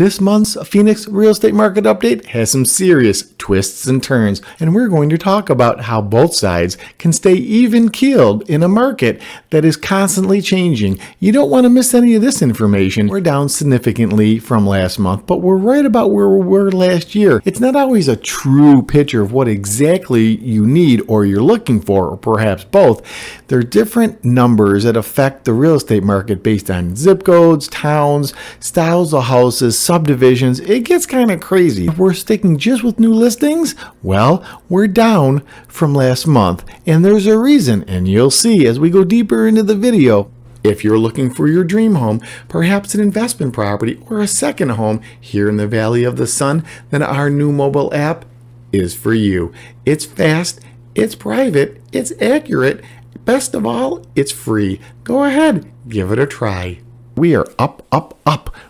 This month's Phoenix real estate market update has some serious twists and turns, and we're going to talk about how both sides can stay even-keeled in a market that is constantly changing. You don't want to miss any of this information. We're down significantly from last month, but we're right about where we were last year. It's not always a true picture of what exactly you need or you're looking for, or perhaps both. There are different numbers that affect the real estate market based on zip codes, towns, styles of houses, subdivisions. It gets kind of crazy. If we're sticking just with new listings, well, we're down from last month, and there's a reason, and you'll see as we go deeper into the video. If you're looking for your dream home, perhaps an investment property or a second home here in the Valley of the Sun, then our new mobile app is for you. It's fast, it's private, it's accurate. Best of all, it's free. Go ahead, give it a try. We are up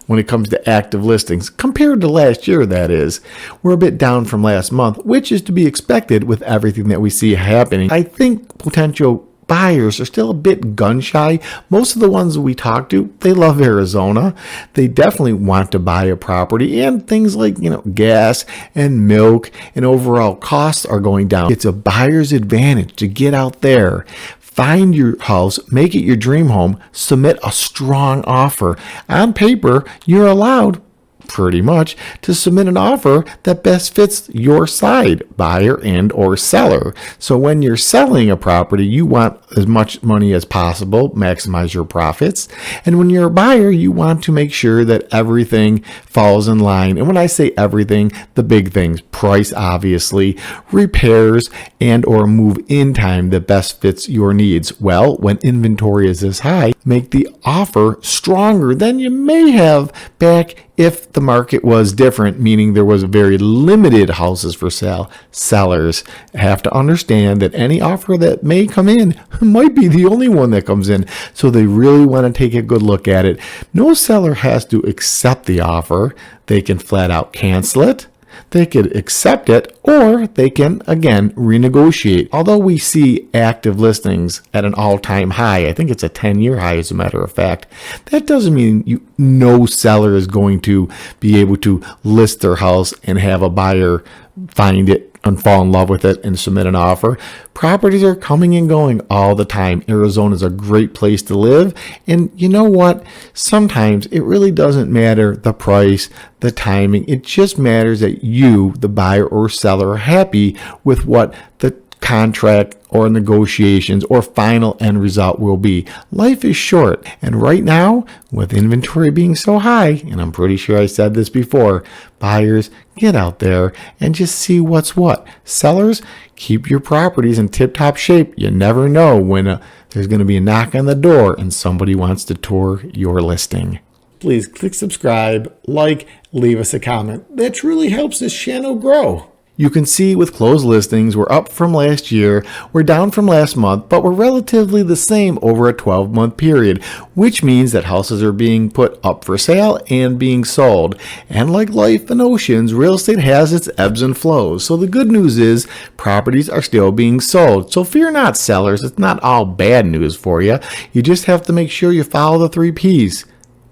when it comes to active listings, compared to last year, that is. We're a bit down from last month, which is to be expected with everything that we see happening. I think potential buyers are still a bit gun shy. Most of the ones we talk to, they love Arizona. They definitely want to buy a property, and things like, gas and milk and overall costs are going down. It's a buyer's advantage to get out there, find your house, make it your dream home, submit a strong offer. On paper, you're allowed pretty much to submit an offer that best fits your side, buyer and or seller. So when you're selling a property, you want as much money as possible, maximize your profits. And when you're a buyer, you want to make sure that everything falls in line. And when I say everything, the big things, price obviously, repairs and or move-in time that best fits your needs. Well, when inventory is this high, make the offer stronger than you may have back if the market was different, meaning there was very limited houses for sale. Sellers have to understand that any offer that may come in might be the only one that comes in, so they really want to take a good look at it. No seller has to accept the offer. They can flat out cancel it. They could accept it, or they can, again, renegotiate. Although we see active listings at an all-time high, I think it's a 10-year high as a matter of fact, that doesn't mean no seller is going to be able to list their house and have a buyer find it and fall in love with it and submit an offer. Properties are coming and going all the time. Arizona is a great place to live. And you know what? Sometimes it really doesn't matter the price, the timing. It just matters that you, the buyer or seller, are happy with what the contract or negotiations or final end result will be. Life is short, and right now, with inventory being so high, and I'm pretty sure I said this before, buyers, get out there and just see what's what. Sellers, keep your properties in tip-top shape. You never know when there's going to be a knock on the door and somebody wants to tour your listing. Please click subscribe, like, leave us a comment. That truly helps this channel grow. You can see with closed listings, we're up from last year, we're down from last month, but we're relatively the same over a 12-month period, which means that houses are being put up for sale and being sold. And like life and oceans, real estate has its ebbs and flows. So the good news is properties are still being sold. So fear not, sellers. It's not all bad news for you. You just have to make sure you follow the 3 Ps.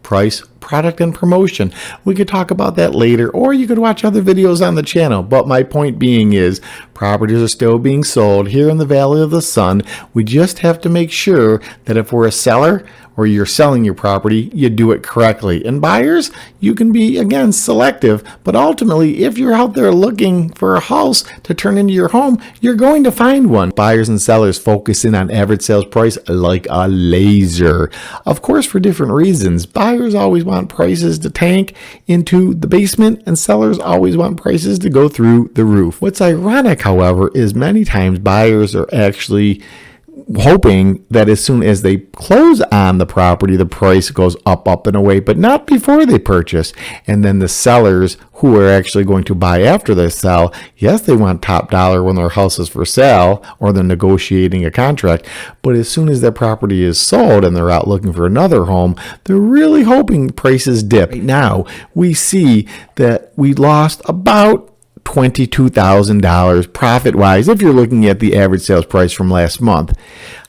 Price, product, and promotion. We could talk about that later, or you could watch other videos on the channel. But my point being is properties are still being sold here in the Valley of the Sun. We just have to make sure that if we're a seller or you're selling your property, you do it correctly. And buyers, you can be, again, selective, but ultimately, if you're out there looking for a house to turn into your home, you're going to find one. Buyers and sellers focus in on average sales price like a laser. Of course, for different reasons. Buyers always want prices to tank into the basement, and sellers always want prices to go through the roof. What's ironic, however, is many times buyers are actually hoping that as soon as they close on the property, the price goes up and away, but not before they purchase. And then the sellers who are actually going to buy after they sell, yes, they want top dollar when their house is for sale or they're negotiating a contract. But as soon as their property is sold and they're out looking for another home, they're really hoping prices dip. Right now, we see that we lost about $22,000 profit-wise if you're looking at the average sales price from last month.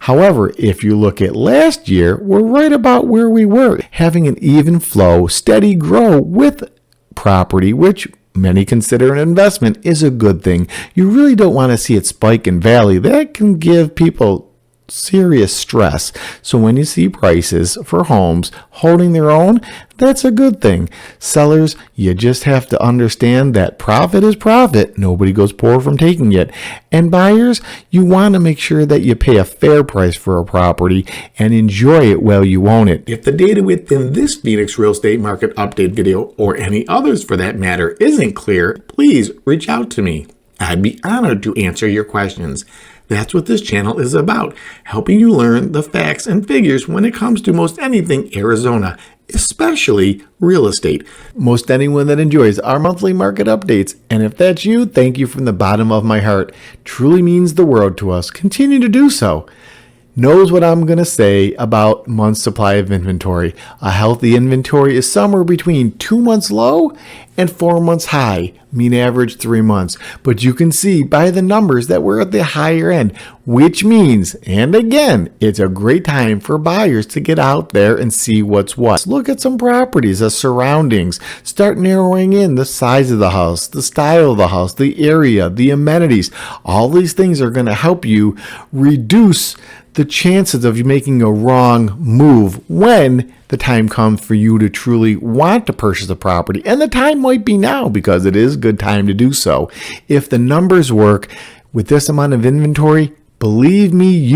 However, if you look at last year, we're right about where we were, having an even flow, steady grow with property, which many consider an investment, is a good thing. You really don't want to see it spike and valley. That can give people serious stress. So when you see prices for homes holding their own, that's a good thing. Sellers, you just have to understand that profit is profit. Nobody goes poor from taking it. And buyers, you want to make sure that you pay a fair price for a property and enjoy it while you own it. If the data within this Phoenix real estate market update video, or any others for that matter, isn't clear, please reach out to me. I'd be honored to answer your questions. That's what this channel is about, helping you learn the facts and figures when it comes to most anything Arizona, especially real estate. Most anyone that enjoys our monthly market updates, and if that's you, thank you from the bottom of my heart. Truly means the world to us. Continue to do so. Knows what I'm going to say about month's supply of inventory. A healthy inventory is somewhere between 2 months low and 4 months high, mean average 3 months. But you can see by the numbers that we're at the higher end, which means, and again, it's a great time for buyers to get out there and see what's what. Look at some properties, the surroundings, start narrowing in the size of the house, the style of the house, the area, the amenities. All these things are going to help you reduce the chances of you making a wrong move when the time comes for you to truly want to purchase a property. And the time might be now, because it is a good time to do so. If the numbers work with this amount of inventory, believe me,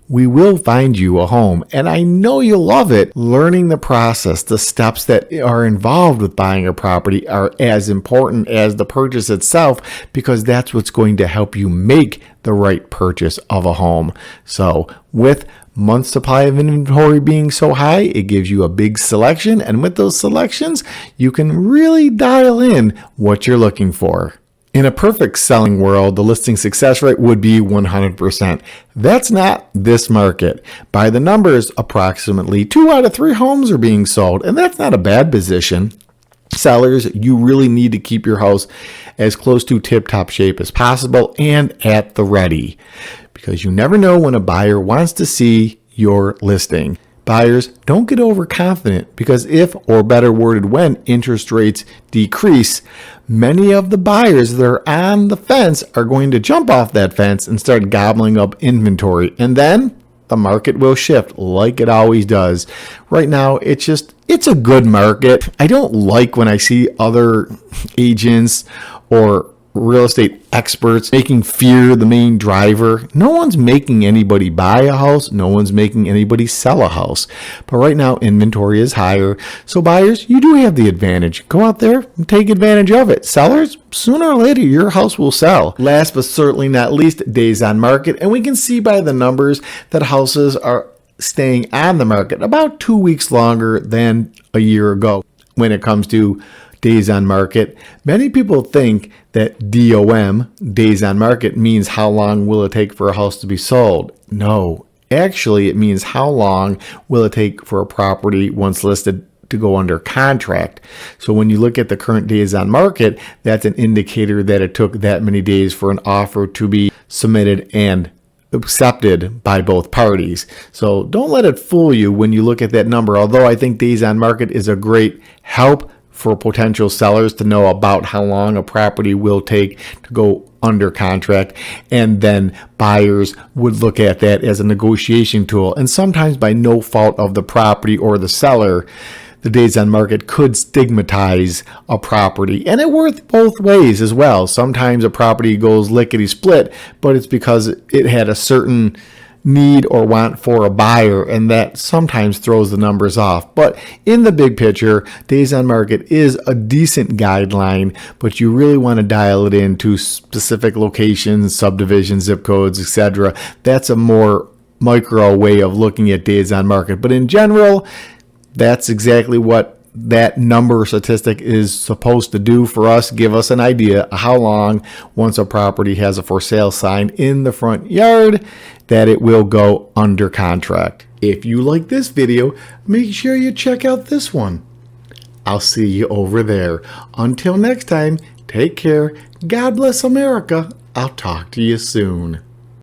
we will find you a home. And I know you'll love it. Learning the process, the steps that are involved with buying a property are as important as the purchase itself, because that's what's going to help you make the right purchase of a home. So with month supply of inventory being so high, it gives you a big selection. And with those selections, you can really dial in what you're looking for. In a perfect selling world, the listing success rate would be 100%. That's not this market. By the numbers, approximately 2 out of 3 homes are being sold, and that's not a bad position. Sellers, you really need to keep your house as close to tip-top shape as possible and at the ready, because you never know when a buyer wants to see your listing. Buyers, don't get overconfident, because if, or better worded, when interest rates decrease, many of the buyers that are on the fence are going to jump off that fence and start gobbling up inventory. And then the market will shift like it always does. Right now, it's a good market. I don't like when I see other agents or real estate experts making fear the main driver. No one's making anybody buy a house. No one's making anybody sell a house. But right now, inventory is higher. So buyers, you do have the advantage. Go out there and take advantage of it. Sellers, sooner or later, your house will sell. Last but certainly not least, days on market. And we can see by the numbers that houses are staying on the market about 2 weeks longer than a year ago. When it comes to days on market, many people think that DOM, days on market, means how long will it take for a house to be sold. No, actually it means how long will it take for a property once listed to go under contract. So when you look at the current days on market, that's an indicator that it took that many days for an offer to be submitted and accepted by both parties. So don't let it fool you when you look at that number. Although I think days on market is a great help for potential sellers to know about how long a property will take to go under contract, and then buyers would look at that as a negotiation tool. And sometimes by no fault of the property or the seller, the days on market could stigmatize a property, and it works both ways as well. Sometimes a property goes lickety split, but it's because it had a certain need or want for a buyer, and that sometimes throws the numbers off. But in the big picture, days on market is a decent guideline, but you really want to dial it into specific locations, subdivisions, zip codes, etc. That's a more micro way of looking at days on market. But in general, that's exactly what that number statistic is supposed to do for us, give us an idea of how long, once a property has a for sale sign in the front yard, that it will go under contract. If you like this video, make sure you check out this one. I'll see you over there. Until next time, take care. God bless America. I'll talk to you soon.